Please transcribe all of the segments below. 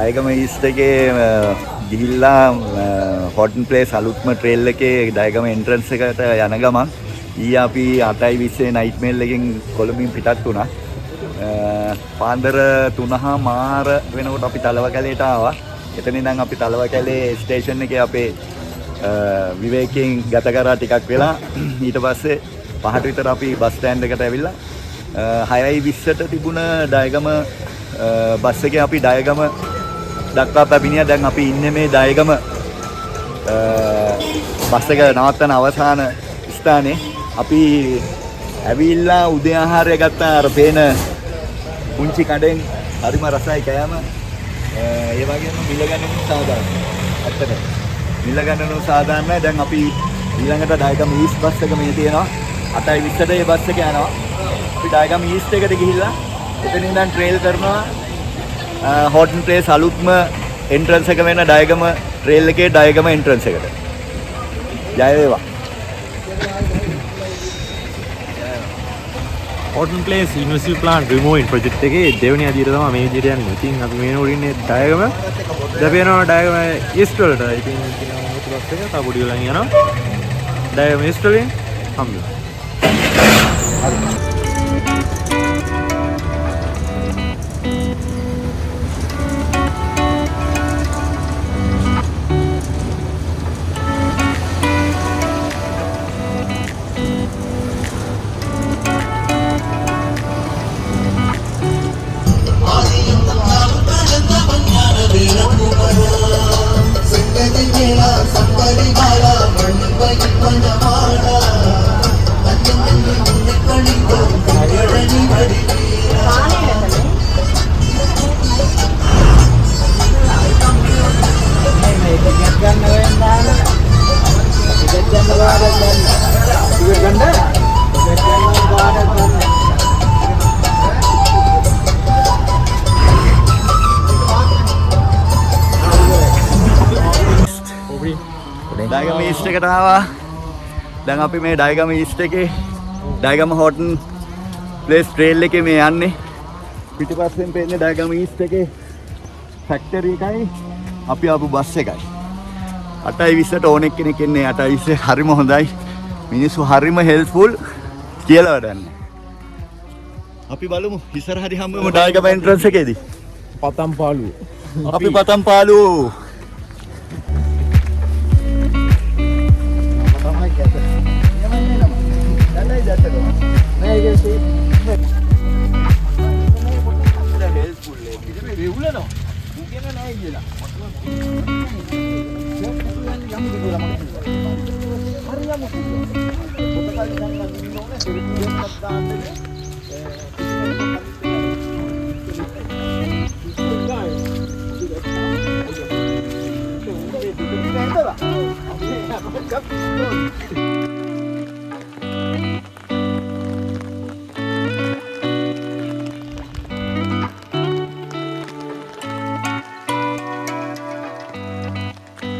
ඩයගම east එකේ ගිහිල්ලා හොටන් place අලුත්ම ට්‍රේල් එකේ ඩයගම එන්ට්‍රන්ස් එකට යන ගමන් ඊයේ අපි 8:20 නයිට් මේල් එකෙන් කොළඹින් පිටත් වුණා. පාන්දර 3:00 මාර වෙනකොට අපි තලවකැලේට ආවා. එතන ඉඳන් අපි තලවකැලේ ස්ටේෂන් එකේ අපේ විවේකයෙන් ගත කරා ටිකක් වෙලා ඊට පස්සේ 5ට විතර අපි බස් ස්ටෑන්ඩ් එකට ඇවිල්ලා 6:20ට තිබුණ ඩයගම බස් එකේ අපි ඩයගම දක්වා පැමිණියා. දැන් අපි ඉන්නේ මේ ඩයගම බස් එක නවත්තන අවසාන ස්ථානයේ. අපි ඇවිල්ලා උදේ ආහාරය ගත්තා අර පේන පුංචි කඩෙන්. හරිම රසයි කෑම. ඒ වගේම මිල ගන්නු සාධාරණයි. ඇත්තට මිල ගන්නු සාධාරණයි. දැන් අපි ඊළඟට ඩයගම ඊස්ට් බස් එක මේ තියෙනවා. 8:20ට මේ බස් එක යනවා. අපි ඩයගම ඊස්ට් එකට ගිහිල්ලා එතන ඉඳන් ට්‍රේල් කරනවා හොටන් ප්ලේස් අලුත්ම එන්ට්‍රන්ස් එක වෙන ඩයගම ට්‍රේල් එකේ ඩයගම එන්ට්‍රන්ස් එකට. ජය වේවා. හොටන් ප්ලේස් යුනිවර්සිටි ප්ලාන් රිමූවින් ප්‍රොජෙක්ට් එකේ දෙවෙනි අදියර තමයි මේ විදිහට යන්නේ. ඉතින් අපි මේ නෝඩ ඉන්නේ ඩයගම. දැපේනවා ඩයගම ඊස්ට් වලට. ඉතින් බස් එක තව පොඩි වෙලා යනවා. ඩයගම ඊස්ට් වලින් හම්බෙනවා. ඩයගම ඊස්ට් එකට ආවා. දැන් අපි මේ ඩයගම ඊස්ට් එකේ ඩයගම හොටන් ප්ලේස් ට්‍රේල් එකේ මේ යන්නේ. පිටිපස්සෙන් පේන්නේ ඩයගම ඊස්ට් එකේ ෆැක්ටරි එකයි අපි ආපු බස් එකයි. 8:20ට ඕනෙක් කෙනෙක් එන්නේ 8:20. හරිම හොඳයි. මිනිස්සු හරිම හෙල්ප්ෆුල් කියලා වැඩන්නේ. අපි බලමු ඉස්සරහදී හම්බෙමු ඩයගම එන්ට්‍රන්ස් එකේදී. පතම් පාළුව. අපි පතම් පාළුව.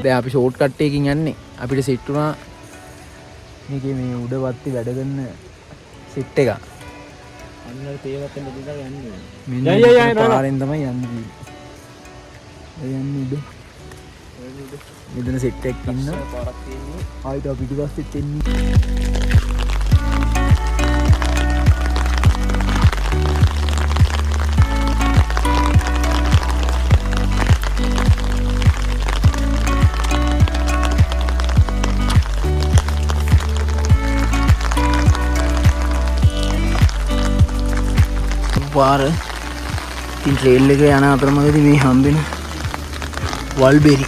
දැන් අපි ෂෝට් කට් එකකින් යන්නේ. අපිට සෙට් වුණා මේකේ මේ උඩ වත්තේ වැඩ කරන සෙට් එක. අන්න තේවත් දෙන්න යන්නේ. මෙන්න පාරෙන් තමයි යන්නේ. ඒ යන්නේ උඩ. මෙතන සෙට් එකක් ඉන්න. පාරක් තියෙන්නේ. ආයිත් අපි පිටිපස්සෙත් එන්නේ. පාර ඉතින් ට්‍රේල් එක යන අතරමඟදී මේ හම්බෙන වල්බෙරි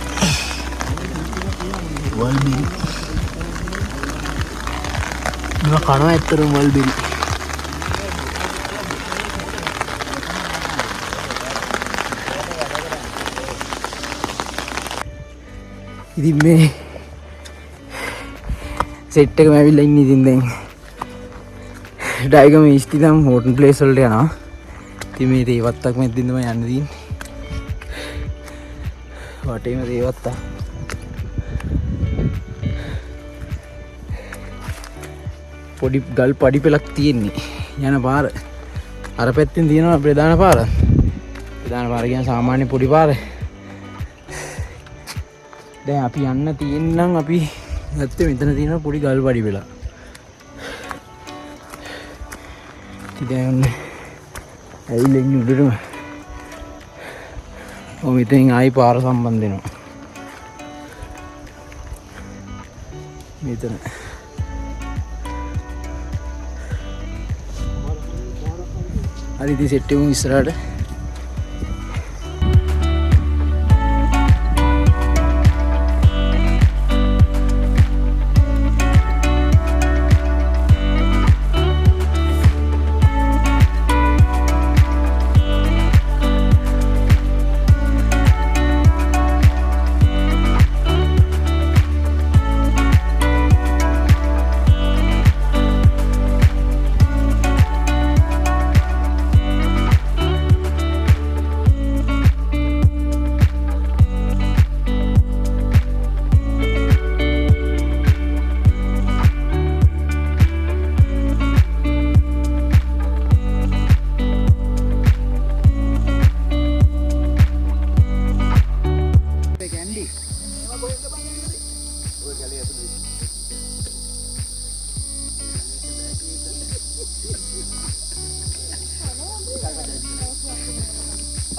මේවා කනවා ඇත්තරම වල්බෙරි. ඉතින් මේ සෙට් එකම ඇවිල්ලා ඉන්නේ. ඉතින් දැන් ඩයගම ඊස්ට් ඉඳන් හොටන් ප්ලේස් වලට යනවා. ඉතින් මේ තේවත්තක් මැද්දින් තමයි යන්න තියෙන්නේ. වටේම තේවත්තා. පොඩි ගල් පඩි පෙලක් තියෙන්නේ යන පාර. අර පැත්තෙන් තියෙනවා ප්‍රධාන පාර. ප්‍රධාන පාර කියන්නේ සාමාන්‍ය පොඩි පාර. දැන් අපි යන්න තියෙන්නම් අපි ගත්තේ මෙතන තියෙන පොඩි ගල් පඩි වෙලා. ඉතින් ඇවිල්ලා ඉන්නේ උඩටම. ඔය මෙතෙන් ආයි පාර සම්බන්ධ වෙනවා. මෙතන. හරි ඉතින් සෙට් එකක් ඉස්සරහට.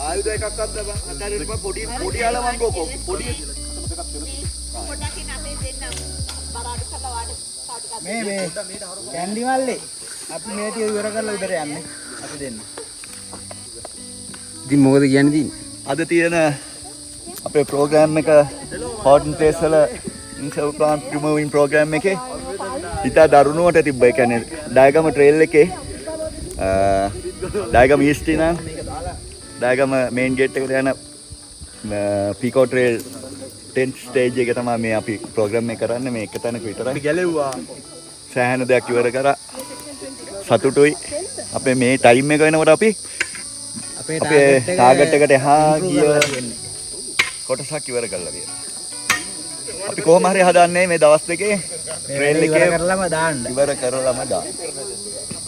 ආයුධ එකක් අත්දැක අතරින් පොඩි පොඩි අලවන් ගෝකෝ පොඩි මේ කැන්ඩි මල්ලේ අපි මේ ටික ඉවර කරලා ඉදර යන්නේ අපි දෙන්න. ඉතින් මොකද කියන්නේ තියෙන්නේ? අද තියෙන අපේ ප්‍රෝග්‍රෑම් එක හෝටන් ප්ලේස් වල ඉන්සර්ව් ප්ලාන්ට් රිමූවින් ප්‍රෝග්‍රෑම් එකේ ඉතා දරුණුවට තිබ්බ. ඒ කියන්නේ ඩයගම ට්‍රේල් එකේ ඩයගම ඊස්ට් ඉඳන් ඩයගම මේන් ගේට් එකට යන පීකෝ ට්‍රේල් 10 ස්ටේජ් එක තමයි මේ අපි ප්‍රෝග්‍රෑම් එක කරන්නේ. මේ එක තැනක විතරයි. අපි ගැලෙව්වා. සෑහෙන දෙයක් ඉවර කරා. සතුටුයි. අපේ මේ ටයිම් එක වෙනකොට අපි අපේ ටාගට් එකට එහා ගිය කොටසක් ඉවර කරලා තියෙනවා. අපි කොහොම හරි හදන්නේ මේ දවස් දෙකේ ට්‍රේල් එකේ ඉවර කරලාම දාන්න. ඉවර කරලාම දාන්න.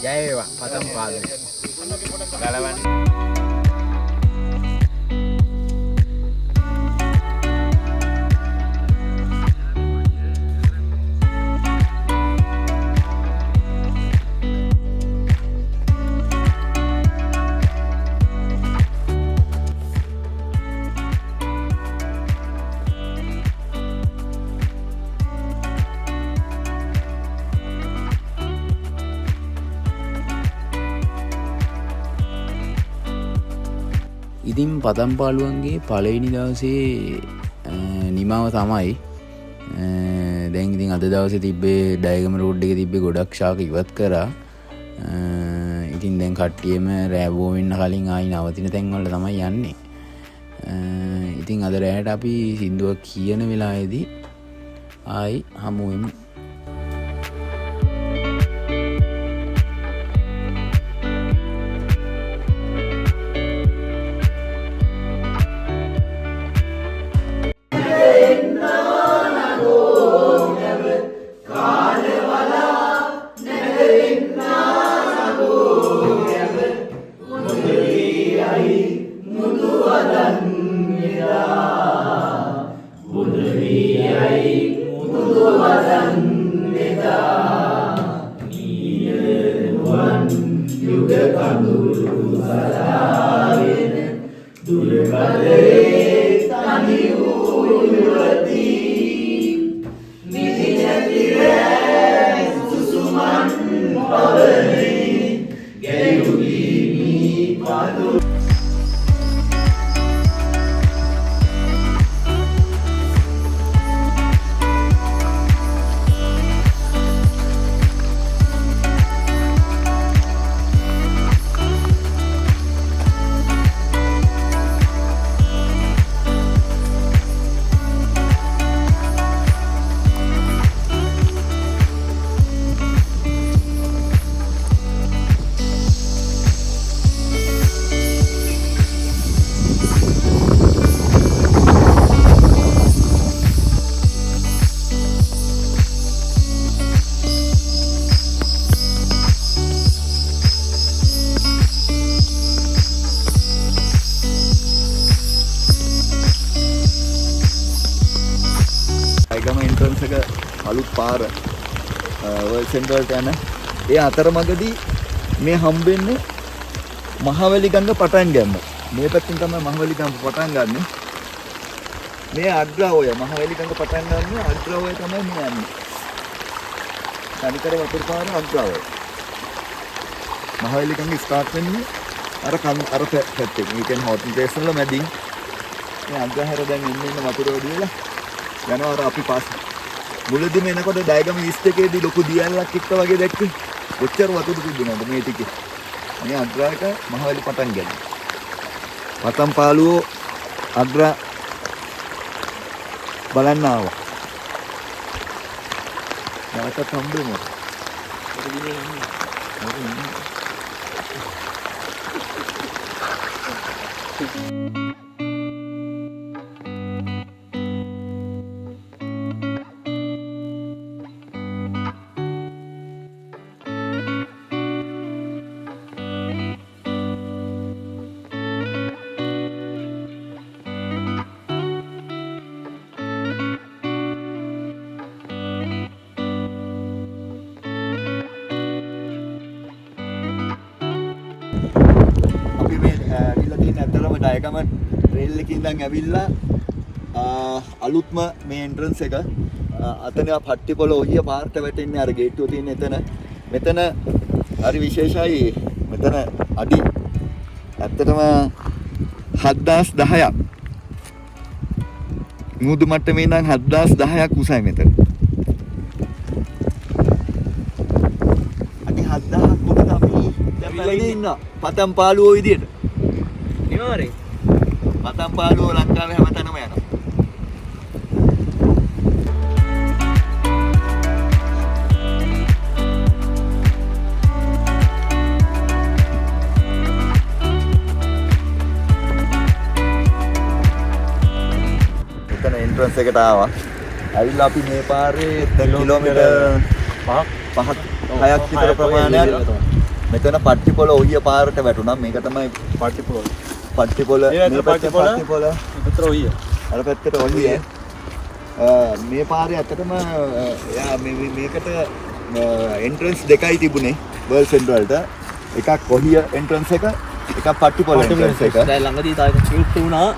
ජය වේවා. පතම් පාලුවේ. ගලවන්න. ඉතින් පතම්පාලුවන්ගේ පළවෙනි දවසේ නිමාව තමයි. දැන් ඉතින් අද දවසේ තිබ්බේ ඩයගම රෝඩ් එකේ තිබ්බේ ගොඩක් ශාක ඉවත් කරා. ඉතින් දැන් කට්ටියම රෑබෝ වෙන්න කලින් ආයි නවතින තැන් වල තමයි යන්නේ. ඉතින් අද රෑට අපි සින්දුවක් කියන වෙලාවේදී ආයි හමු වෙමු. Budu එන්ට්‍රන්ස් එක අලුත් පාර වර්ල්ඩ් සෙන්ටර් වලට යන ඒ අතරමඟදී මේ හම්බෙන්නේ මහවැලි ගඟ පටන් ගන්න. මේ පැත්තෙන් තමයි මහවැලි ගඟ පටන් ගන්න. මේ අග්‍රාවය මහවැලි ගඟ පටන් ගන්න අග්‍රාවය තමයි මේ යන්නේ. තනිකර වතුර පාර අග්‍රාවය. මහවැලි ගඟ ස්ටාර්ට් වෙන්නේ අර පැත්තෙන්. මේ කියන්නේ හොටන් ප්ලේස් වල මැදින් මේ අග්‍රහර දැන් ඉන්න වතුර වදිලා යනවා අර අපි පාස්. මුලදීම එනකොට ඩයගම ඊස්ට් එකේදී ලොකු දියල්ලක් එක්ක වගේ දැක්කේ. කොච්චර වතුර තිබුණාද මේ ටිකේ. මේ අග්‍රායක මහවැලි පටන් ගන්න. පතම් පාළුවෝ අග්‍රා බලන්න ආවා. නැවතත් හම්බෙමු. ඩයගම රේල් එකකින් ඉඳන් ඇවිල්ලා අලුත්ම මේ එන්ට්‍රන්ස් එක අතන පට්ටිපොළ ඔහිය පාරට වැටෙන්නේ අර ගේට්ටුව තියෙන එතන. මෙතන හරි විශේෂයි. මෙතන අඩි ඇත්තටම 7010ක් මුහුදු මට්ටමේ ඉඳන් 7010ක් උසයි මෙතන. අඩි 7000ක් උඩ අපි දැන් ඉන්නවා. පතම් පාළුවෝ විදියට. නිවාරේ පතම් පාළුවෝ ලංකාවේ හැමතැනම යනවා. එතන එන්ට්‍රන්ස් එකට ආවා. ඇවිල්ලා අපි මේ පාරේ කිලෝමීටර් 5ක් 6ක් විතර ප්‍රමාණයක් මෙතන පට්ටිපොළ ඔහිය පාරට වැටුණා. මේක තමයි පට්ටිපොළ. පට්ටිපොළ මේ පට්ටිපොළ මෙතන ඔහිය. අර පැත්තට ඔහිය. මේ පාරේ ඇත්තටම මේකට එන්ට්‍රන්ස් දෙකයි තිබුණේ වර්ල්ඩ් සෙන්ටර් වලට. එකක් ඔහිය එන්ට්‍රන්ස් එක, එකක් පට්ටිපොළ එන්ට්‍රන්ස් එක. දැන් ළඟදී තාම ෂූට් වුණා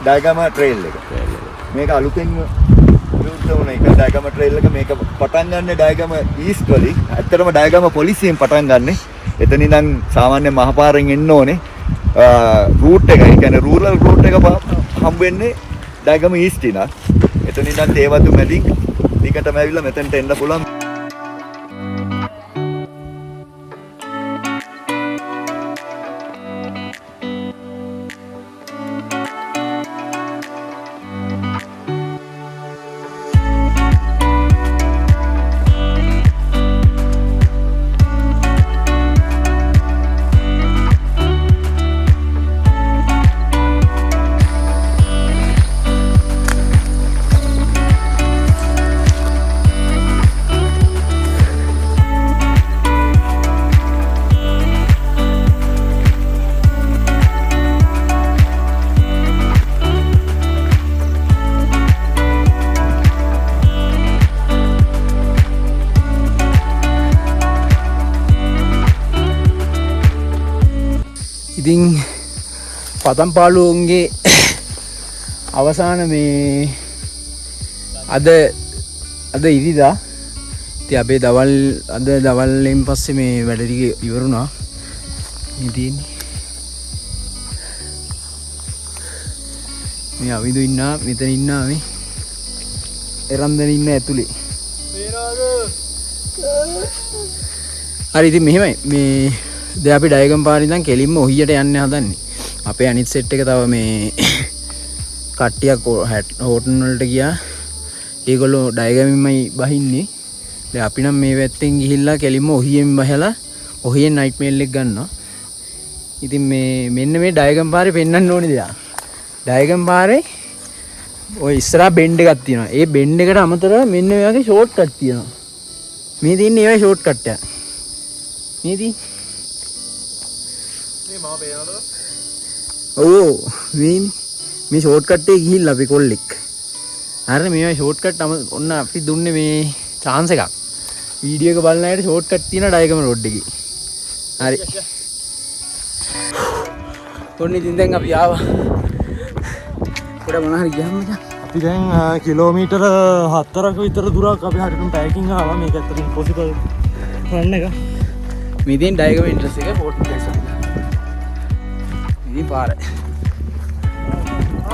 ඩයගම ට්‍රේල් එක. මේක අලුතෙන් ෂූට් වුණ එක ඩයගම ට්‍රේල් එක. මේක පටන් ගන්න ඩයගම ඊස්ට් වලින්. ඇත්තටම ඩයගම පොලිසියෙන් පටන් ගන්නෙ. එතන ඉඳන් සාමාන්‍ය මහපාරෙන් එන්න ඕනේ. රූට් එක, ඒ කියන්නේ රූරල් රූට් එක හම්බ වෙන්නේ ඩයගම ඊස්ට් ඉඳන්. එතන ඉඳන් තේවතු මැදින් දිගටම ඇවිල්ලා මෙතනට එන්න පුළුවන්. ඉතින් පතම් පාළුවන්ගේ අවසාන මේ අද ඉරිදා. ඉතින් අපේ දවල්ෙන් පස්සේ මේ වැඩ ටික ඉවරුණා. ඉතින් මේ අවිදු ඉන්නා, මෙතන ඉන්නා, මේ එරන්දන ඉන්න ඇතුලේ. හරි ඉතින් මෙහෙමයි මේ දැන් අපි ඩයගම් පාරේ ඉඳන් කෙලින්ම ඔහියට යන්න හදන්නේ. අපේ අනිත් සෙට් එක තව මේ කට්ටියක් හෝටන් වලට ගියා. ඒගොල්ලෝ ඩයගමින්මයි බහින්නේ. දැන් අපි නම් මේ පැත්තෙන් ගිහිල්ලා කෙලින්ම ඔහියෙන් බහලා ඔහියෙන් නයිට් මේල් එක ගන්නවා. ඉතින් මේ මෙන්න මේ ඩයගම් පාරේ පෙන්වන්න ඕනේ දෙයක්. ඩයගම් පාරේ ඔය ඉස්සරහා බෙන්ඩ් එකක් තියෙනවා. ඒ බෙන්ඩ් එකට අමතරව මෙන්න මේ වගේ ෂෝට් කට් තියෙනවා. මේ තියෙන්නේ ඒ වගේ ෂෝට් කට් එක. මේ තියෙන්නේ ඔව් මේ ෂෝට් කට් එකේ ගිහිල්ලා අපි කොල්ලෙක් හරි මේ ෂෝට් කට් ඔන්න අපි දුන්නේ මේ chance එකක්. වීඩියෝ එක බලන අයට ෂෝට් කට් තියෙන ඩයගම රෝඩ් එකේ. හරි. ඔන්න ඉතින් දැන් අපි ආවා. පොඩ මොන හරි ගියාම මචං. අපි දැන් කිලෝමීටර 4ක විතර දුරක් අපි හරියටම පැයකින් ආවා. මේක ඇත්තටම පොසිබල් රන් එක. මේ දෙන් ඩයගම එන්ට්‍රන්ස් එක ෆෝට් ප්ලේස් එක. ඉතින් පාරයි.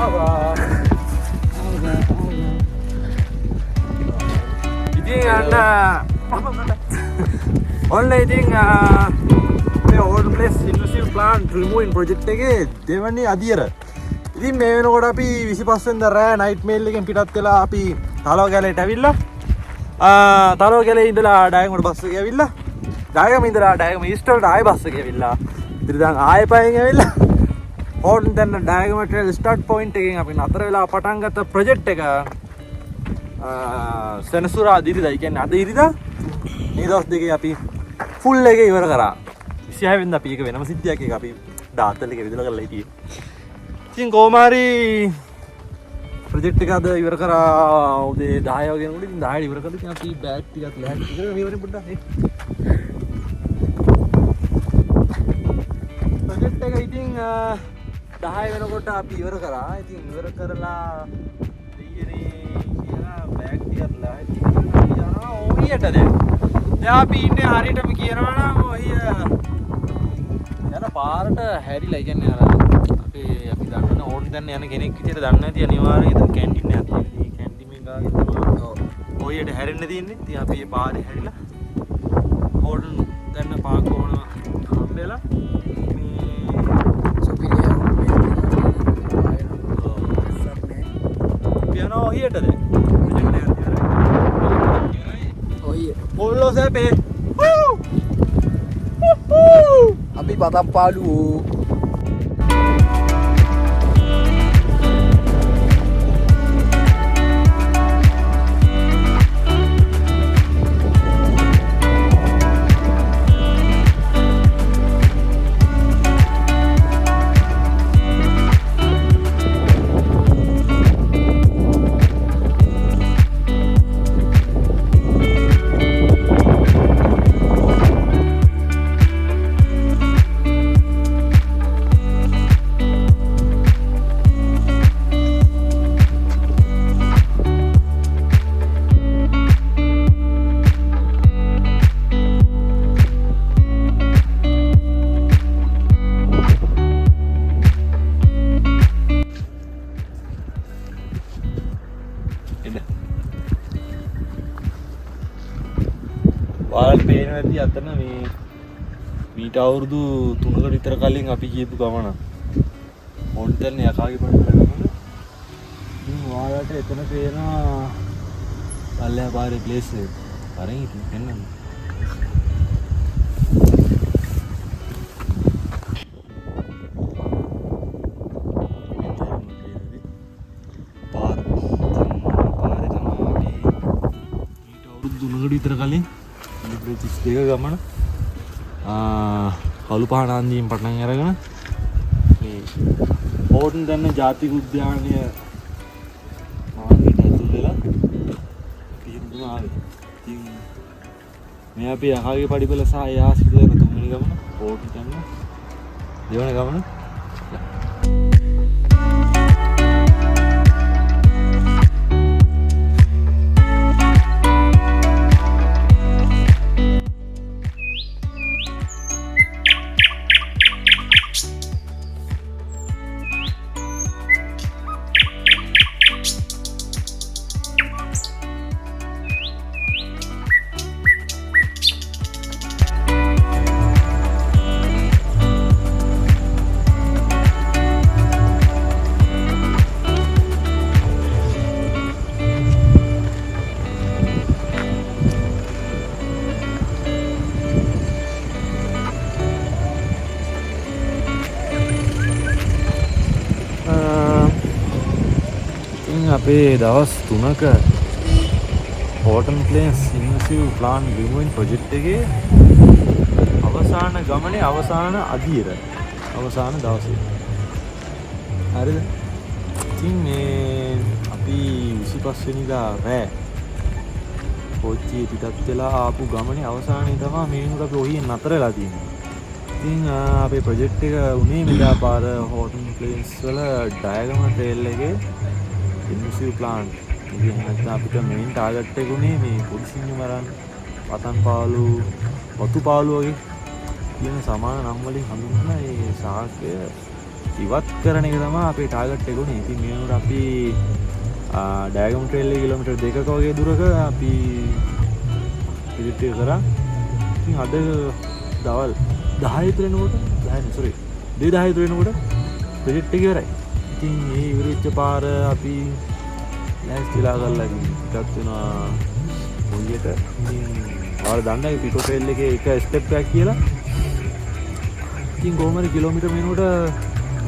ආවා. ඉතින් ඔන්න ඉතින් මේ ඕල්ඩ් ප්ලේස් ඉන්ක්ලූසිව් ප්ලාන් රිමූවින් ප්‍රොජෙක්ට් එකේ දෙවැනි අදියර. ඉතින් මේ වෙනකොට අපි 25 වෙනිදා රෑ නයිට් මේල් එකෙන් පිටත් වෙලා අපි තලව ගැලේට ඇවිල්ලා තලව ගැලේ ඉඳලා ඩයගමට බස් එක ඇවිල්ලා ඩයගම ඉඳලා ඩයගම ඊස්ට් වලට ආයෙ බස් එක ඇවිල්ලා ඉතින් දැන් ආයෙ පයෙන් ඇවිල්ලා ඕන් දැන් ඩයගම ට්‍රේල් ස්ටාර්ට් පොයින්ට් එකෙන් අපි නතර වෙලා පටන් ගත්ත ප්‍රොජෙක්ට් එක සෙනසුරාදා ඉරිදා. ඒ කියන්නේ අද ඉරිදා මේ දවස් දෙකේ අපි ෆුල් එක ඉවර කරා. 26 වෙනිදා අපි එක වෙනම සිද්ධියක් එක අපි ඩාතල් එක විදලා කරලා හිටියේ. ඉතින් කොහොමාරි ප්‍රොජෙක්ට් එක අද ඉවර කරා උදේ 10 වගේ වෙනකොට. ඉතින් 10 ඉවර කරලා ඉතින් අපි බෑග් ටිකක් ලෑස්ති කරගෙන මේ වරේ පොඩ්ඩක් ප්‍රොජෙක්ට් එක ඉතින් 10 වෙනකොට අපි ඉවර කරා. ඉතින් ඉවර කරලා දෙයියනේ කියලා බෑග් ටිකක් ලෑස්ති කරගෙන යනවා ඔයියට දැන්. දැන් අපි ඉන්නේ හරියටම කියනවා නම් ඔය යන පාරට හැරිලා. කියන්නේ අර අපි දන්න ඕන් දැන් යන කෙනෙක් විදියට දන්නේ නැති අනිවාර්යයෙන් ඉතින් කැන්ටින් එකක් තියෙනවා. මේ කැන්ටින් එක ගාගෙන තමයි ඔයියට හැරෙන්න තියෙන්නේ. ඉතින් අපි මේ පාරේ හැරිලා හෝටල් දැන් පාක් කරන හම්බෙලා මේ සොපිරියා පියනෝ ඔයියට දැන් Polo sepe. අපි පතක් පාඩුවෝ. ඔයාලට පේනවා ඇති අතන මේ මීට අවුරුදු 3කට විතර කලින් අපි ගියපු ගමන. ඕන් දැන් යකාගේ පඩ ගමන. ඉතින් ඔයාලට එතන පේනවා පල්ලෙහා පාරේ ප්ලේස් එක. හරියි ඉතින් එන්නම. පාරේ තමයි මීට අවුරුදු 3කට විතර කලින් දෙක ගමන කළු පහන අන්දීම් පටන් අරගෙන මේ හෝටන් දැන්න ජාතික උද්‍යානය මාර්ගයට ඇතුල් වෙලා පිහිනුම ආවේ. ඉතින් මේ අපි යකාගේ පඩිපෙළ සහ එහා සිදු වෙන තුන්වෙනි ගමන හෝටන් දැන්න දෙවන ගමන. අපේ දවස් 3ක හෝටන් ප්ලේස් ඉන්ක්ලූසිව් ප්ලාන් රිමූවින් ප්‍රොජෙක්ට් එකේ අවසාන ගමනේ අවසාන අදියර අවසාන දවසේ. හරිද? ඉතින් මේ අපි 25 වෙනිදා රෑ කොච්චියේ පිටත් වෙලා ආපු ගමනේ අවසානයේ තමයි මේනුට අපි ඔහියෙන් නතර වෙලා තියෙන්නේ. ඉතින් අපේ ප්‍රොජෙක්ට් එක උනේ මෙදා පාර හෝටන් ප්ලේස් වල ඩයගම ට්‍රේල් එකේ ඉන්වෙසිව් ප්ලාන්ට්. ඉතින් නැත්නම් අපිට මේන් ටාගට් එක උනේ මේ කුඩිසිංහ මරන් පතන්පාලු වතුපාලු වගේ කියන සමාන නම් වලින් හඳුන්වන මේ ශාකය ඉවත් කරන එක තමයි අපේ ටාගට් එක උනේ. ඉතින් මේනොට අපි ඩයගම ට්‍රේල් එක කිලෝමීටර් 2ක වගේ දුරක අපි විසිට් එක කරා. ඉතින් අද දවල් 10 විතර වෙනකොට 2:10 විතර වෙනකොට ප්‍රොජෙක්ට් එක ඉවරයි. ඉතින් මේ ඉවරෙච්ච පාර අපි ලෑස්තිලා කරලා පිටත් වෙනවා පොලියට. ඉතින් ආවල දන්නේ පිටෝ ට්‍රේල් එකේ එක ස්ටෙප් එකක් කියලා. ඉතින් කොහොම හරි කිලෝමීටර් වෙනකොට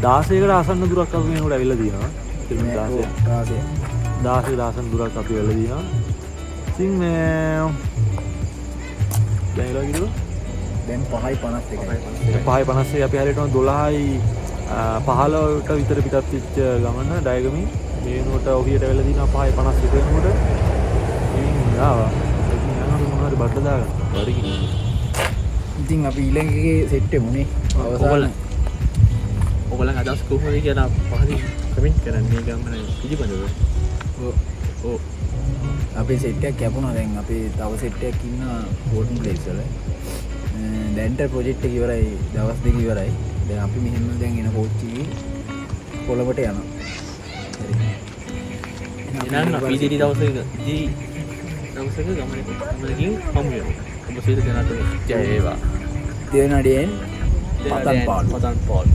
16කට ආසන්න දුරක් අපි වෙනකොට ඇවිල්ලා තියෙනවා. කිලෝමීටර් 16 ආසන්න දුරක් අපි වෙලා තියෙනවා. ඉතින් මේ දැන් ඉලා කිව්වා දැන් 5:51 අපි හරියටම 12:15ට විතර පිටත් වෙච්ච ගමන ඩයගමින් මේ වෙනකොට ඔහියට වෙලා දිනවා 5:50 වෙනකොට. ඉතින් ආවා. ඉතින් යනකොට මොනවාරි බඩ දාගන්න. වරිකින්. ඉතින් අපි ඊළඟේ සෙට් එමුනේ අවසාන ඔයගොල්ලන් අදහස් කොහොමද කියලා පහලින් කමෙන්ට් කරන්න මේ ගමන පිළිබඳව. ඔව් අපේ සෙට් එකක් කැපුණා. දැන් අපේ තව සෙට් එකක් ඉන්නවා හෝටන් ප්ලේස් වල. දැන්ට ප්‍රොජෙක්ට් එක ඉවරයි. දවස් දෙක ඉවරයි. දැන් අපි මෙහෙම දැන් එන කෝච්චියේ කොළඹට යනවා. එනන්න අපි දිවි දවසක ගමනකින් හමු වෙනවා. ඔබ සියලු දෙනාට ජය වේවා. දෙවනඩියෙන් පතන්පාලු. පතන්පාලු.